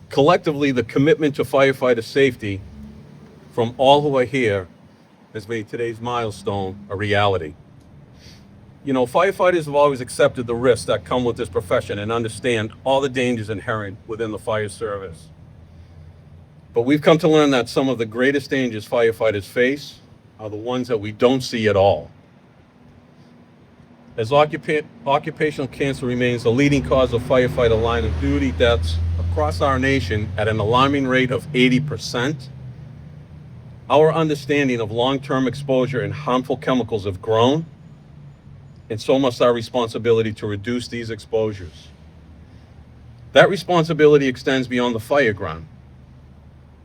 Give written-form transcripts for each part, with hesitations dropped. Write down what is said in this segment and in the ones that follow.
Collectively, the commitment to firefighter safety from all who are here has made today's milestone a reality. You know, firefighters have always accepted the risks that come with this profession and understand all the dangers inherent within the fire service. But we've come to learn that some of the greatest dangers firefighters face are the ones that we don't see at all. As occupational cancer remains the leading cause of firefighter line of duty deaths across our nation at an alarming rate of 80%, our understanding of long-term exposure and harmful chemicals have grown, and so must our responsibility to reduce these exposures. That responsibility extends beyond the fire ground.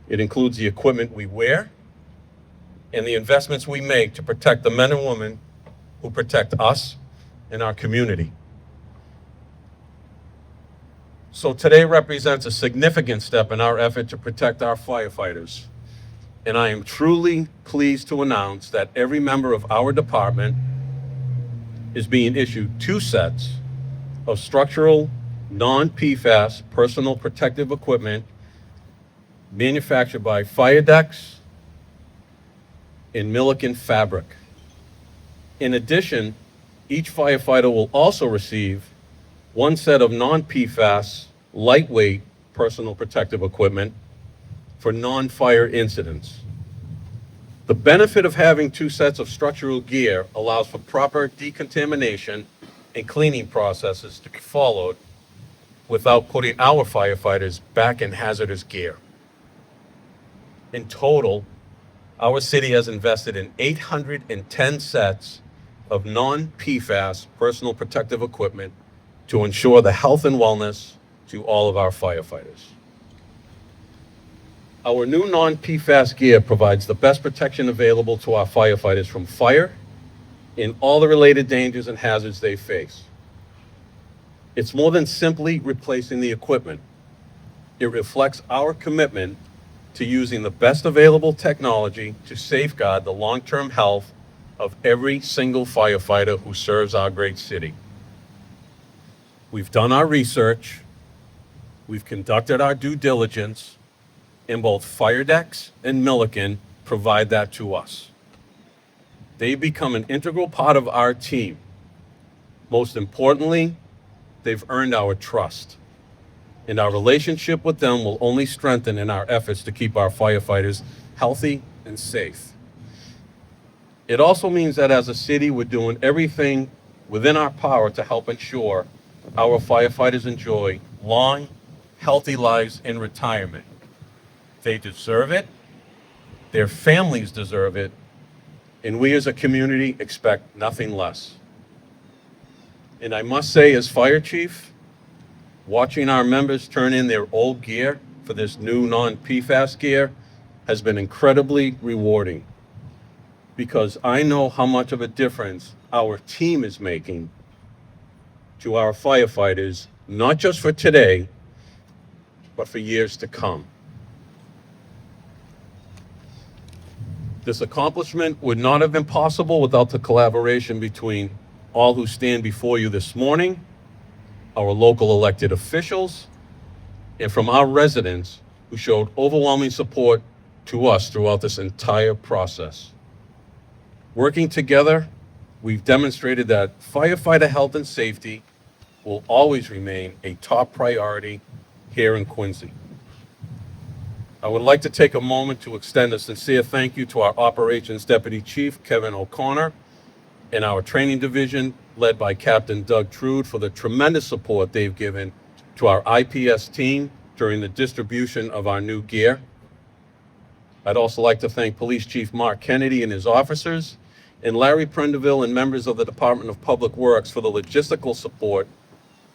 It includes the equipment we wear and the investments we make to protect the men and women who protect us and our community. So today represents a significant step in our effort to protect our firefighters. And I am truly pleased to announce that every member of our department is being issued 2 sets of structural non-PFAS personal protective equipment manufactured by Firedex in Milliken fabric. In addition, each firefighter will also receive 1 set of non-PFAS lightweight personal protective equipment for non-fire incidents. The benefit of having 2 sets of structural gear allows for proper decontamination and cleaning processes to be followed without putting our firefighters back in hazardous gear. In total, our city has invested in 810 sets of non-PFAS personal protective equipment to ensure the health and wellness to all of our firefighters. Our new non-PFAS gear provides the best protection available to our firefighters from fire and all the related dangers and hazards they face. It's more than simply replacing the equipment. It reflects our commitment to using the best available technology to safeguard the long-term health of every single firefighter who serves our great city. We've done our research, we've conducted our due diligence, and both Firedex and Milliken provide that to us. They become an integral part of our team. Most importantly, they've earned our trust, and our relationship with them will only strengthen in our efforts to keep our firefighters healthy and safe. It also means that as a city, we're doing everything within our power to help ensure our firefighters enjoy long, healthy lives in retirement. They deserve it, their families deserve it, and we as a community expect nothing less. And I must say, as fire chief, watching our members turn in their old gear for this new non-PFAS gear has been incredibly rewarding, because I know how much of a difference our team is making to our firefighters, not just for today, but for years to come. This accomplishment would not have been possible without the collaboration between all who stand before you this morning, our local elected officials, and from our residents who showed overwhelming support to us throughout this entire process. Working together, we've demonstrated that firefighter health and safety will always remain a top priority here in Quincy. I would like to take a moment to extend a sincere thank you to our Operations Deputy Chief, Kevin O'Connor, and our training division, led by Captain Doug Trude, for the tremendous support they've given to our IPS team during the distribution of our new gear. I'd also like to thank Police Chief Mark Kennedy and his officers, and Larry Prendeville and members of the Department of Public Works for the logistical support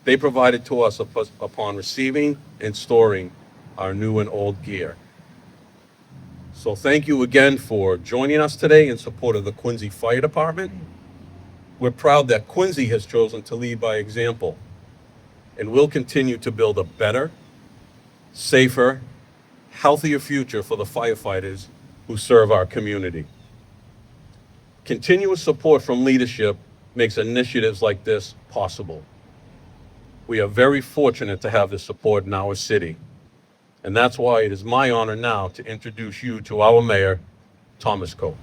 they provided to us upon receiving and storing our new and old gear. So thank you again for joining us today in support of the Quincy Fire Department. We're proud that Quincy has chosen to lead by example, and we'll continue to build a better, safer, healthier future for the firefighters who serve our community. Continuous support from leadership makes initiatives like this possible. We are very fortunate to have this support in our city. And that's why it is my honor now to introduce you to our mayor, Thomas Koch.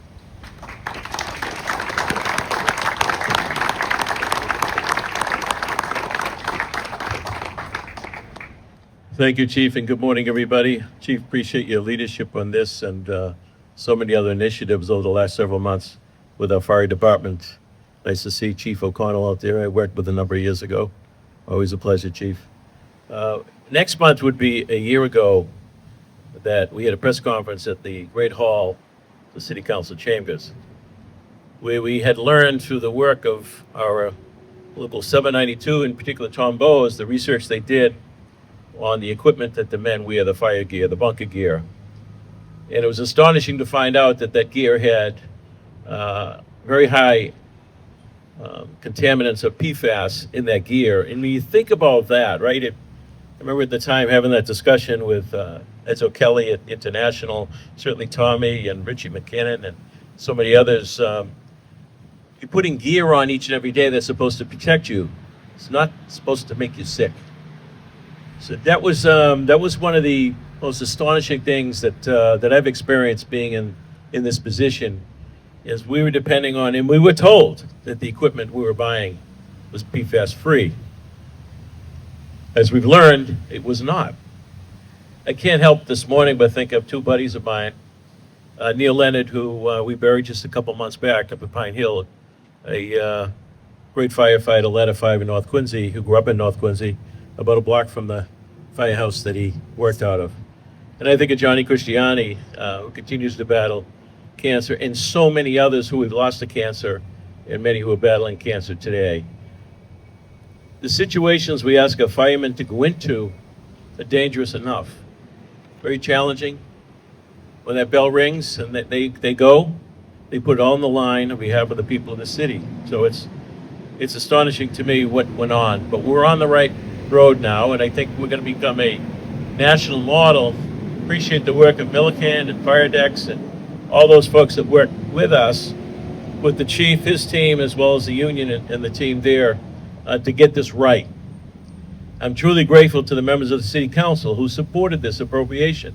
Thank you, Chief, and good morning, everybody. Chief, appreciate your leadership on this and so many other initiatives over the last several months with our fire department. Nice to see Chief O'Connell out there. I worked with a number of years ago. Always a pleasure, Chief. Next month would be a year ago that we had a press conference at the Great Hall, the City Council chambers, where we had learned through the work of our local 792, in particular Tom Koch, the research they did on the equipment that the men wear, the fire gear, the bunker gear. And it was astonishing to find out that that gear had very high contaminants of PFAS in that gear. And when you think about that, right, I remember at the time having that discussion with Ed O'Kelly at International, certainly Tommy and Richie McKinnon and so many others. You're putting gear on each and every day that's supposed to protect you. It's not supposed to make you sick. So that was one of the most astonishing things that I've experienced being in this position, is we were depending on, and we were told that the equipment we were buying was PFAS free. As we've learned, it was not. I can't help this morning but think of two buddies of mine, Neil Leonard, who we buried just a couple months back up at Pine Hill, a great firefighter, ladder 5 in North Quincy, who grew up in North Quincy, about a block from the firehouse that he worked out of. And I think of Johnny Christiani, who continues to battle cancer, and so many others who we've lost to cancer, and many who are battling cancer today. The situations we ask a fireman to go into are dangerous enough. Very challenging. When that bell rings and they go, they put it all on the line on behalf of the people of the city. So it's astonishing to me what went on. But we're on the right road now, and I think we're going to become a national model. Appreciate the work of Millican and Firedex and all those folks that work with us, with the chief, his team, as well as the union and the team there to get this right. I'm truly grateful to the members of the City Council who supported this appropriation.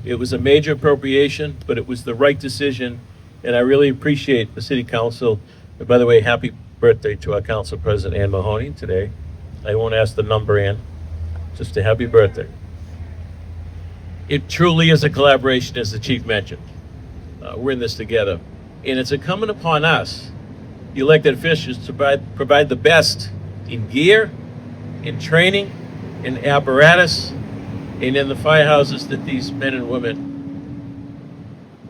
It was a major appropriation, but it was the right decision, and I really appreciate the City Council. And by the way, happy birthday to our Council President, Ann Mahoney, today. I won't ask the number, Ann, just a happy birthday. It truly is a collaboration, as the Chief mentioned. We're in this together. And it's incumbent upon us, the elected officials, to provide the best in gear, in training, in apparatus, and in the firehouses that these men and women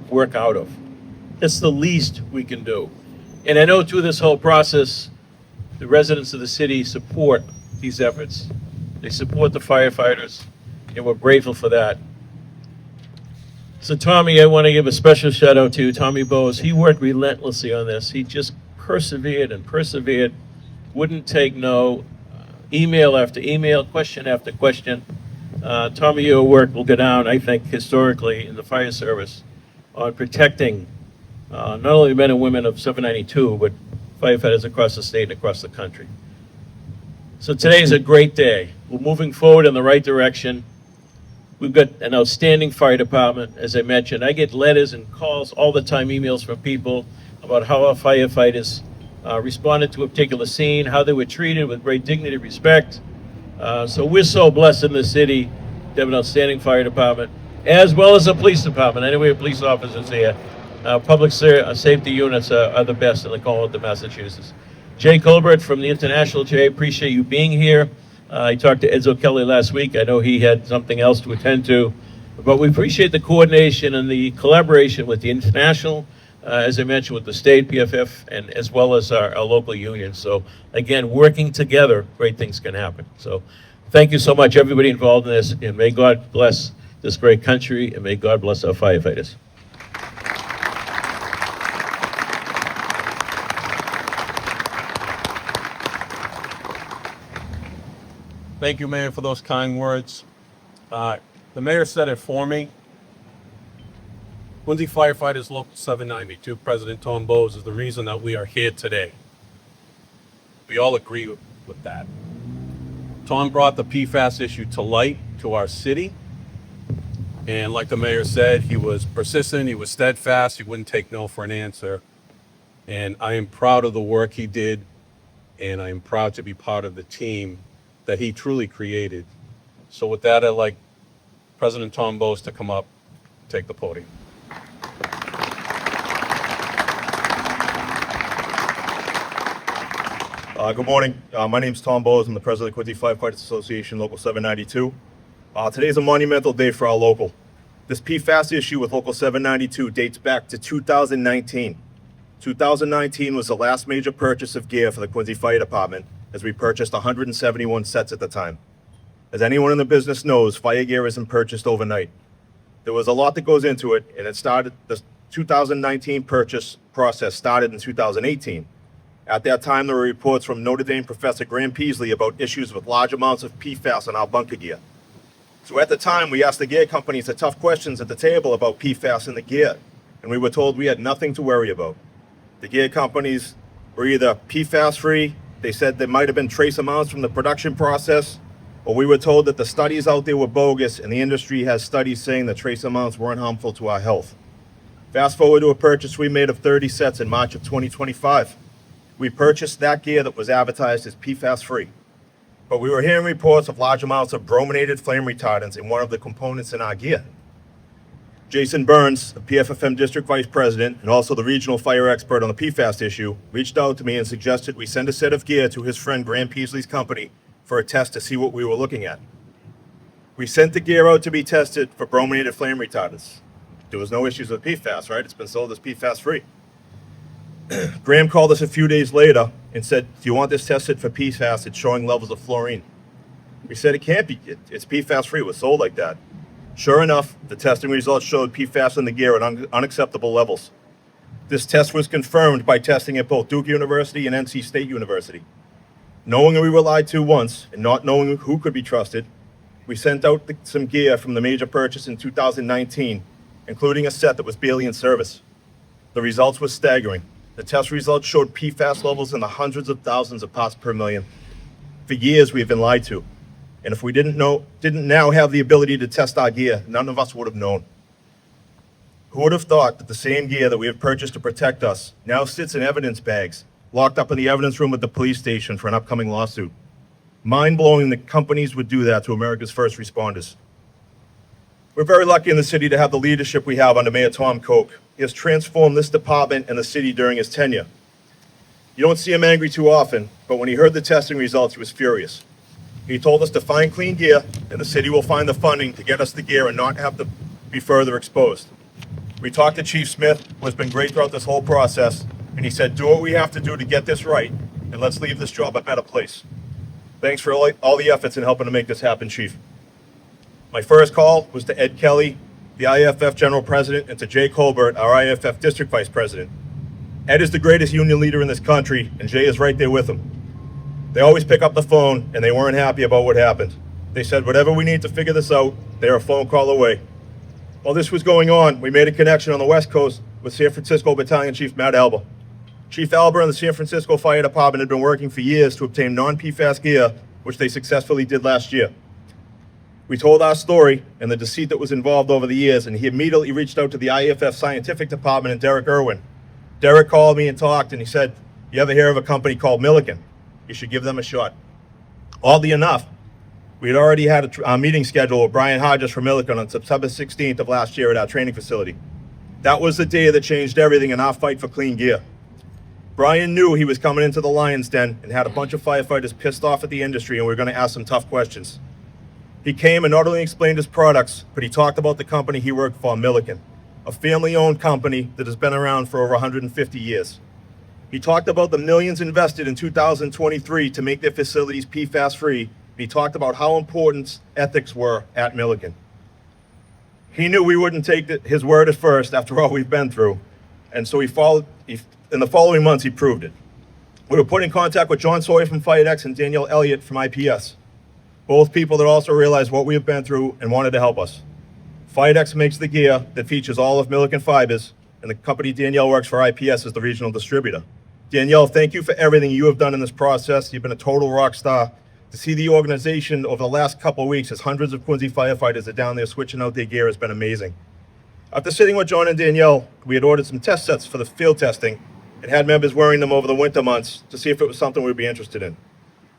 work out of. It's the least we can do. And I know through this whole process, the residents of the city support these efforts. They support the firefighters, and we're grateful for that. So Tommy, I want to give a special shout out to you, Tommy Bowes. He worked relentlessly on this. He just persevered and persevered, wouldn't take no, email after email, question after question. Tommy, your work will go down, I think, historically in the fire service on protecting not only the men and women of 792, but firefighters across the state and across the country. So today is a great day. We're moving forward in the right direction. We've got an outstanding fire department. As I mentioned, I get letters and calls all the time, emails from people about how our firefighters responded to a particular scene, how they were treated with great dignity and respect. So we're so blessed in the city to have an outstanding fire department, as well as a police department. Anyway, we have police officers here. Public safety units are the best in the Commonwealth of Massachusetts. Jay Colbert from the International. Jay, appreciate you being here. I talked to Ed O'Kelly last week. I know he had something else to attend to, but we appreciate the coordination and the collaboration with the International, as I mentioned, with the state, PFF, and as well as our local unions. So again, working together, great things can happen. So thank you so much, everybody involved in this, and may God bless this great country, and may God bless our firefighters. Thank you, Mayor, for those kind words. The mayor said it for me. Quincy Firefighters Local 792, President Tom Koch, is the reason that we are here today. We all agree with that. Tom brought the PFAS issue to light to our city, And like the mayor said, he was persistent, he was steadfast, he wouldn't take no for an answer. And I am proud of the work he did, and I am proud to be part of the team that he truly created. So with that, I'd like President Tom Koch to come up, take the podium. Good morning. My name is Tom Koch. I'm the president of the Quincy Firefighter Association, Local 792. Today is a monumental day for our local. This PFAS issue with Local 792 dates back to 2019. 2019 was the last major purchase of gear for the Quincy Fire Department, as we purchased 171 sets at the time. As anyone in the business knows, fire gear isn't purchased overnight. There was a lot that goes into it, and the 2019 purchase process started in 2018. At that time, there were reports from Notre Dame Professor Graham Peasley about issues with large amounts of PFAS on our bunker gear. So at the time, we asked the gear companies the tough questions at the table about PFAS in the gear, and we were told we had nothing to worry about. The gear companies were either PFAS-free, they said there might have been trace amounts from the production process, or we were told that the studies out there were bogus and the industry has studies saying the trace amounts weren't harmful to our health. Fast forward to a purchase we made of 30 sets in March of 2025. We purchased that gear that was advertised as PFAS-free. But we were hearing reports of large amounts of brominated flame retardants in one of the components in our gear. Jason Burns, the PFFM District Vice President and also the regional fire expert on the PFAS issue, reached out to me and suggested we send a set of gear to his friend Graham Peasley's company for a test to see what we were looking at. We sent the gear out to be tested for brominated flame retardants. There was no issues with PFAS, right? It's been sold as PFAS-free. Graham called us a few days later and said, "Do you want this tested for PFAS? It's showing levels of fluorine." We said it can't be. It's PFAS-free. It was sold like that. Sure enough, the testing results showed PFAS in the gear at unacceptable levels. This test was confirmed by testing at both Duke University and NC State University. Knowing we were lied to once and not knowing who could be trusted, we sent out some gear from the major purchase in 2019, including a set that was barely in service. The results were staggering. The test results showed PFAS levels in the hundreds of thousands of parts per million. For years, we've been lied to. And if we didn't now have the ability to test our gear, none of us would have known. Who would have thought that the same gear that we have purchased to protect us now sits in evidence bags, locked up in the evidence room at the police station for an upcoming lawsuit? Mind-blowing that companies would do that to America's first responders. We're very lucky in the city to have the leadership we have under Mayor Tom Koch. He has transformed this department and the city during his tenure. You don't see him angry too often, but when he heard the testing results, he was furious. He told us to find clean gear, and the city will find the funding to get us the gear and not have to be further exposed. We talked to Chief Smyth, who has been great throughout this whole process, and he said, "Do what we have to do to get this right, and let's leave this job a better place." Thanks for all the efforts in helping to make this happen, Chief. My first call was to Ed Kelly, the IAFF General President, and to Jay Colbert, our IAFF District Vice President. Ed is the greatest union leader in this country, and Jay is right there with him. They always pick up the phone, and they weren't happy about what happened. They said, "Whatever we need to figure this out, they're a phone call away." While this was going on, we made a connection on the West Coast with San Francisco Battalion Chief Matt Alba. Chief Alba and the San Francisco Fire Department had been working for years to obtain non-PFAS gear, which they successfully did last year. We told our story and the deceit that was involved over the years, and he immediately reached out to the IAFF Scientific Department and Derek Irwin. Derek called me and talked, and he said, "You ever hear of a company called Milliken? You should give them a shot." Oddly enough, we had already had a meeting scheduled with Brian Hodges from Milliken on September 16th of last year at our training facility. That was the day that changed everything in our fight for clean gear. Brian knew he was coming into the lion's den and had a bunch of firefighters pissed off at the industry, and we were going to ask some tough questions. He came and not only explained his products, but he talked about the company he worked for, Milliken, a family-owned company that has been around for over 150 years. He talked about the millions invested in 2023 to make their facilities PFAS-free. He talked about how important ethics were at Milliken. He knew we wouldn't take his word at first after all we've been through, and so in the following months, he proved it. We were put in contact with John Sawyer from FireDex and Danielle Elliott from IPS. Both people that also realized what we have been through and wanted to help us. FireDex makes the gear that features all of Milliken fibers, and the company Danielle works for, IPS, is the regional distributor. Danielle, thank you for everything you have done in this process. You've been a total rock star. To see the organization over the last couple of weeks as hundreds of Quincy firefighters are down there switching out their gear has been amazing. After sitting with John and Danielle, we had ordered some test sets for the field testing and had members wearing them over the winter months to see if it was something we'd be interested in.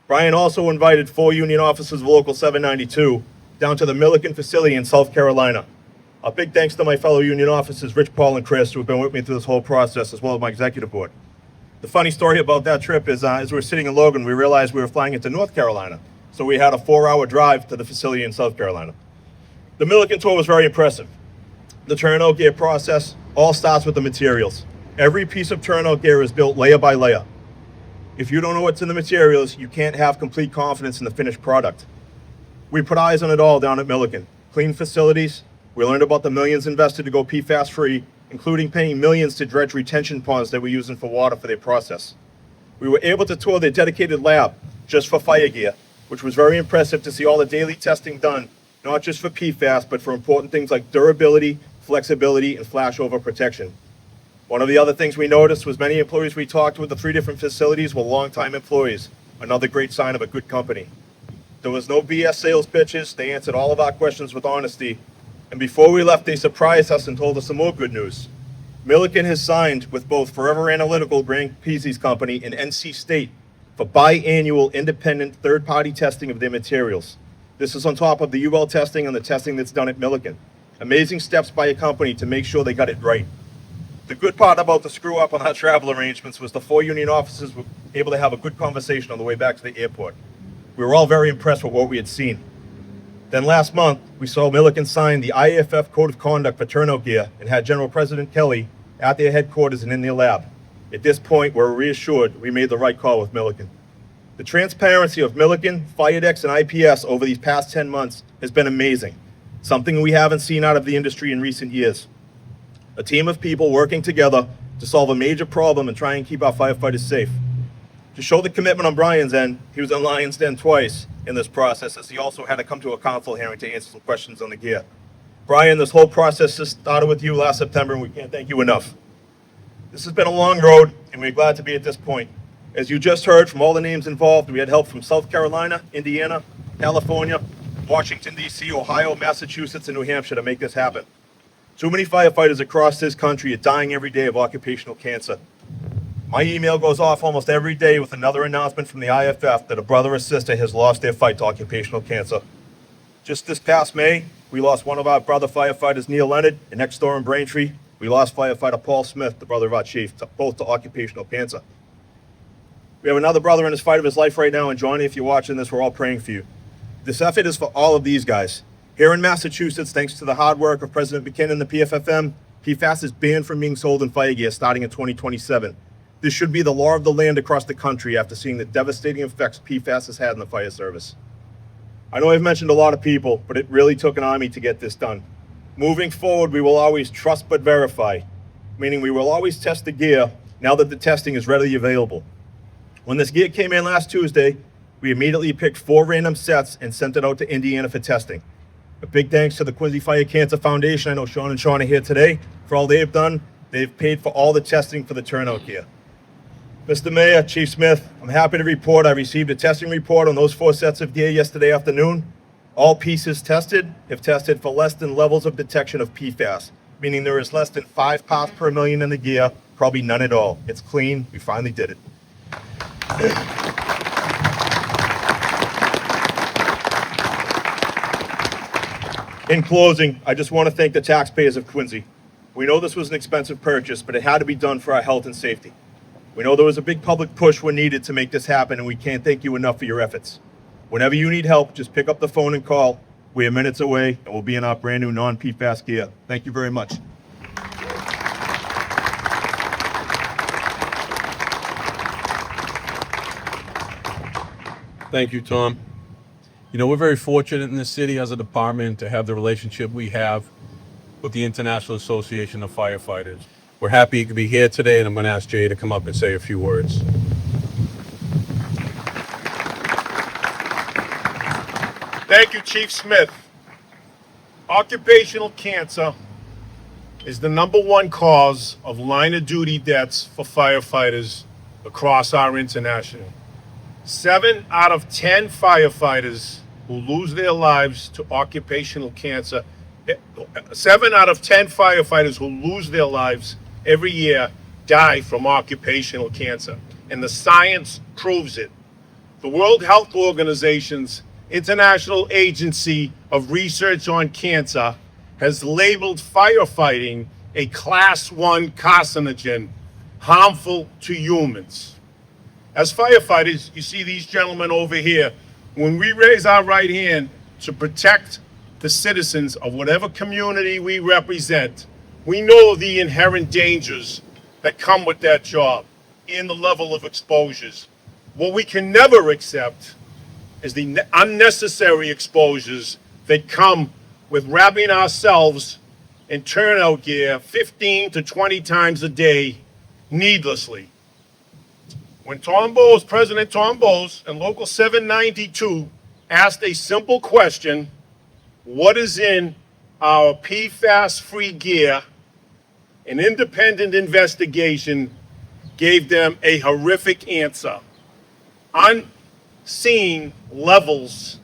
Brian also invited 4 union officers of Local 792 down to the Milliken facility in South Carolina. A big thanks to my fellow union officers, Rich, Paul, and Chris, who have been with me through this whole process, as well as my executive board. The funny story about that trip is, as we were sitting in Logan, we realized we were flying into North Carolina. So we had a 4-hour drive to the facility in South Carolina. The Milliken tour was very impressive. The turnout gear process all starts with the materials. Every piece of turnout gear is built layer by layer. If you don't know what's in the materials, you can't have complete confidence in the finished product. We put eyes on it all down at Milliken. Clean facilities. We learned about the millions invested to go PFAS free, including paying millions to dredge retention ponds that we're using for water for their process. We were able to tour their dedicated lab just for fire gear, which was very impressive to see all the daily testing done, not just for PFAS, but for important things like durability, flexibility, and flashover protection. One of the other things we noticed was many employees we talked with the 3 different facilities were longtime employees, another great sign of a good company. There was no BS sales pitches. They answered all of our questions with honesty. And before we left, they surprised us and told us some more good news. Milliken has signed with both Forever Analytical, Grant Peasley's company, and NC State for biannual independent third-party testing of their materials. This is on top of the UL testing and the testing that's done at Milliken. Amazing steps by a company to make sure they got it right. The good part about the screw-up on our travel arrangements was the 4 union officers were able to have a good conversation on the way back to the airport. We were all very impressed with what we had seen. Then last month, we saw Milliken sign the IAFF Code of Conduct for turnout gear and had General President Kelly at their headquarters and in their lab. At this point, we're reassured we made the right call with Milliken. The transparency of Milliken, Firedex, and IPS over these past 10 months has been amazing, something we haven't seen out of the industry in recent years. A team of people working together to solve a major problem and try and keep our firefighters safe. To show the commitment on Brian's end, he was in Lion's Den twice in this process, as he also had to come to a council hearing to answer some questions on the gear. Brian, this whole process just started with you last September, and we can't thank you enough. This has been a long road, and we're glad to be at this point. As you just heard from all the names involved, we had help from South Carolina, Indiana, California, Washington, D.C., Ohio, Massachusetts, and New Hampshire to make this happen. Too many firefighters across this country are dying every day of occupational cancer. My email goes off almost every day with another announcement from the IAFF that a brother or sister has lost their fight to occupational cancer. Just this past May, we lost one of our brother firefighters, Neil Leonard, and next door in Braintree, we lost firefighter Paul Smyth, the brother of our chief, both to occupational cancer. We have another brother in his fight of his life right now, and Johnny, if you're watching this, we're all praying for you. This effort is for all of these guys. Here in Massachusetts, thanks to the hard work of President McKinnon and the PFFM, PFAS is banned from being sold in fire gear starting in 2027. This should be the law of the land across the country after seeing the devastating effects PFAS has had in the fire service. I know I've mentioned a lot of people, but it really took an army to get this done. Moving forward, we will always trust but verify, meaning we will always test the gear now that the testing is readily available. When this gear came in last Tuesday, we immediately picked 4 random sets and sent it out to Indiana for testing. A big thanks to the Quincy Fire Cancer Foundation. I know Sean and Sean are here today for all they've done. They've paid for all the testing for the turnout gear. Mr. Mayor, Chief Smyth, I'm happy to report I received a testing report on those 4 sets of gear yesterday afternoon. All pieces tested have tested for less than levels of detection of PFAS, meaning there is less than 5 parts per million in the gear, probably none at all. It's clean. We finally did it. In closing, I just want to thank the taxpayers of Quincy. We know this was an expensive purchase, but it had to be done for our health and safety. We know there was a big public push when needed to make this happen, and we can't thank you enough for your efforts. Whenever you need help, just pick up the phone and call. We are minutes away, and we'll be in our brand new non-PFAS gear. Thank you very much. Thank you, Tom. You know, we're very fortunate in this city as a department to have the relationship we have with the International Association of Firefighters. We're happy you could be here today, and I'm going to ask Jay to come up and say a few words. Thank you, Chief Smyth. Occupational cancer is the #1 cause of line of duty deaths for firefighters across our international. 7 out of 10 firefighters who lose their lives to occupational cancer, 7 out of 10 firefighters who lose their lives every year die from occupational cancer. And the science proves it. The World Health Organization's International Agency of Research on Cancer has labeled firefighting a class 1 carcinogen, harmful to humans. As firefighters, you see these gentlemen over here, when we raise our right hand to protect the citizens of whatever community we represent, we know the inherent dangers that come with that job and the level of exposures. What we can never accept is the unnecessary exposures that come with wrapping ourselves in turnout gear 15 to 20 times a day needlessly. When President Tom Bowes and Local 792 asked a simple question, what is in our PFAS-free gear, an independent investigation gave them a horrific answer. Unseen levels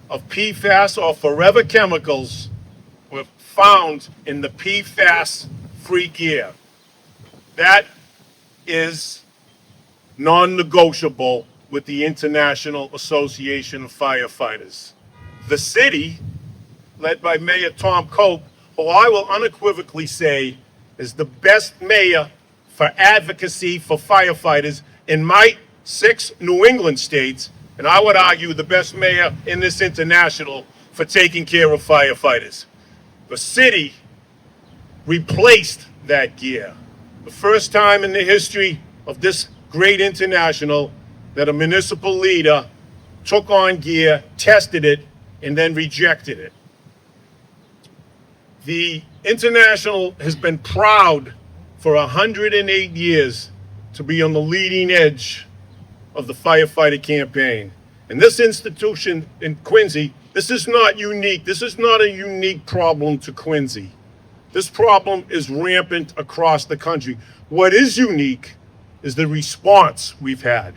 of PFAS or forever chemicals were found in the PFAS-free gear. That is non-negotiable with the International Association of Firefighters. The city, led by Mayor Tom Koch, who I will unequivocally say is the best mayor for advocacy for firefighters in my 6 New England states, and I would argue the best mayor in this international for taking care of firefighters. The city replaced that gear. The first time in the history of this great international that a municipal leader took on gear, tested it, and then rejected it. The International has been proud for 108 years to be on the leading edge of the firefighter campaign. And this institution in Quincy, this is not unique. This is not a unique problem to Quincy. This problem is rampant across the country. What is unique is the response we've had.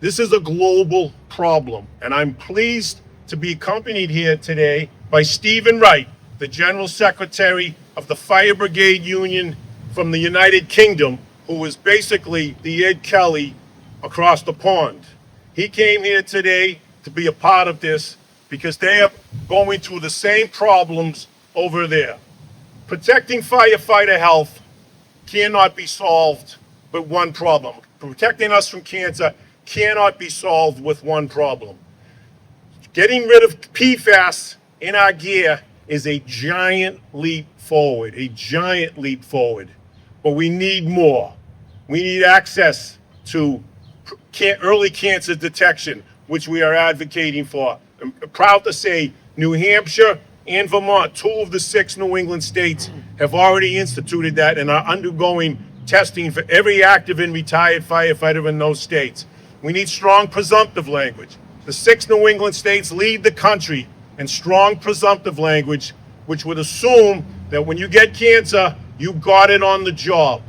This is a global problem, and I'm pleased to be accompanied here today by Stephen Wright, the General Secretary of the Fire Brigade Union from the United Kingdom, who is basically the Ed Kelly across the pond. He came here today to be a part of this because they are going through the same problems over there. Protecting firefighter health cannot be solved with one problem. Protecting us from cancer cannot be solved with one problem. Getting rid of PFAS in our gear is a giant leap forward, But we need more. We need access to early cancer detection, which we are advocating for. I'm proud to say New Hampshire and Vermont, 2 of the 6 New England states, have already instituted that and are undergoing testing for every active and retired firefighter in those states. We need strong presumptive language. The 6 New England states lead the country in strong presumptive language, which would assume that when you get cancer, you got it on the job.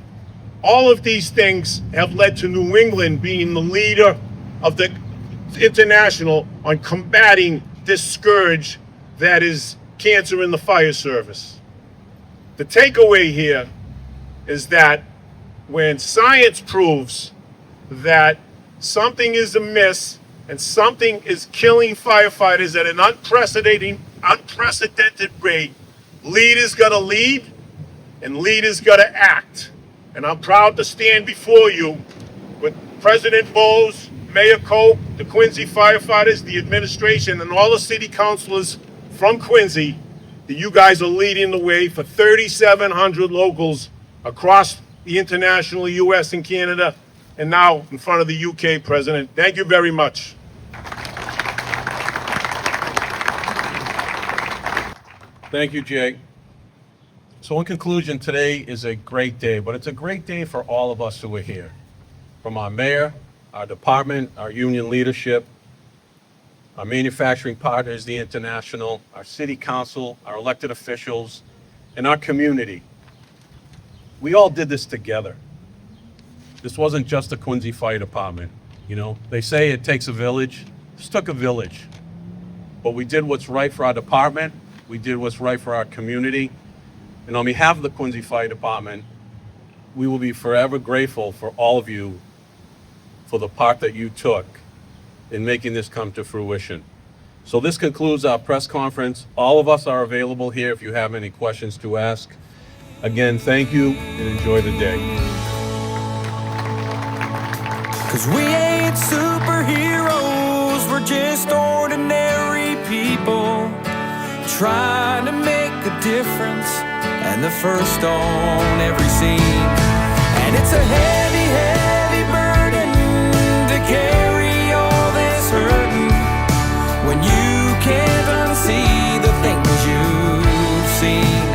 All of these things have led to New England being the leader of the international on combating this scourge that is cancer in the fire service. The takeaway here is that when science proves that something is amiss and something is killing firefighters at an unprecedented rate, leaders gotta lead and leaders gotta act. And I'm proud to stand before you with President Bowes, Mayor Koch, the Quincy firefighters, the administration, and all the city councilors from Quincy, that you guys are leading the way for 3,700 locals across the international US and Canada, and now in front of the UK president. Thank you very much. Thank you, Jay. So in conclusion, today is a great day, but it's a great day for all of us who are here. From our mayor, our department, our union leadership, our manufacturing partners, the international, our city council, our elected officials, and our community. We all did this together. This wasn't just the Quincy Fire Department. You know, they say it takes a village. This took a village. But we did what's right for our department. We did what's right for our community. And on behalf of the Quincy Fire Department, we will be forever grateful for all of you for the part that you took in making this come to fruition. So this concludes our press conference. All of us are available here if you have any questions to ask. Again, thank you and enjoy the day. 'Cause we ain't superheroes, we're just ordinary people trying to make a difference and the first on every scene. And it's a heavy, heavy burden to carry all this hurting when you can't unsee the things you've seen.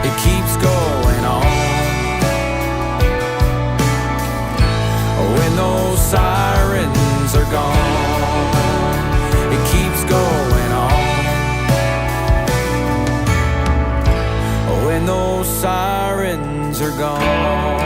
It keeps going on. When those sirens are gone, it keeps going on. When those sirens are gone.